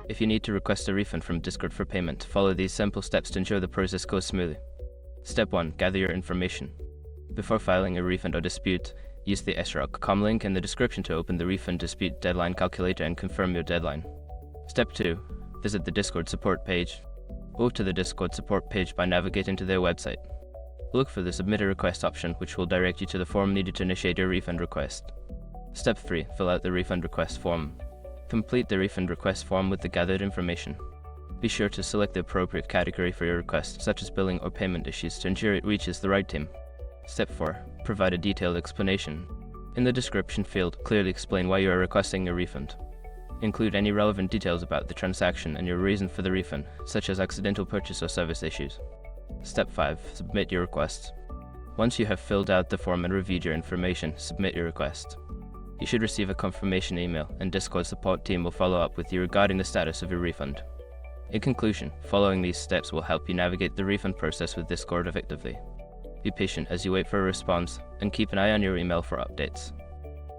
If you need to request a refund from Discord for payment, follow these simple steps to ensure the process goes smoothly. Step 1. Gather your information. Before filing a refund or dispute, use the sroc.com link in the description to open the refund dispute deadline calculator and confirm your deadline. Step 2. Visit the Discord support page. Go to the Discord support page by navigating to their website. Look for the Submit a Request option, which will direct you to the form needed to initiate your refund request. Step 3. Fill out the refund request form. Complete the refund request form with the gathered information. Be sure to select the appropriate category for your request, such as billing or payment issues, to ensure it reaches the right team. Step 4. Provide a detailed explanation. In the description field, clearly explain why you are requesting a refund. Include any relevant details about the transaction and your reason for the refund, such as accidental purchase or service issues. Step 5. Submit your request. Once you have filled out the form and reviewed your information, submit your request. You should receive a confirmation email, and Discord support team will follow up with you regarding the status of your refund. In conclusion, following these steps will help you navigate the refund process with Discord effectively. Be patient as you wait for a response, and keep an eye on your email for updates.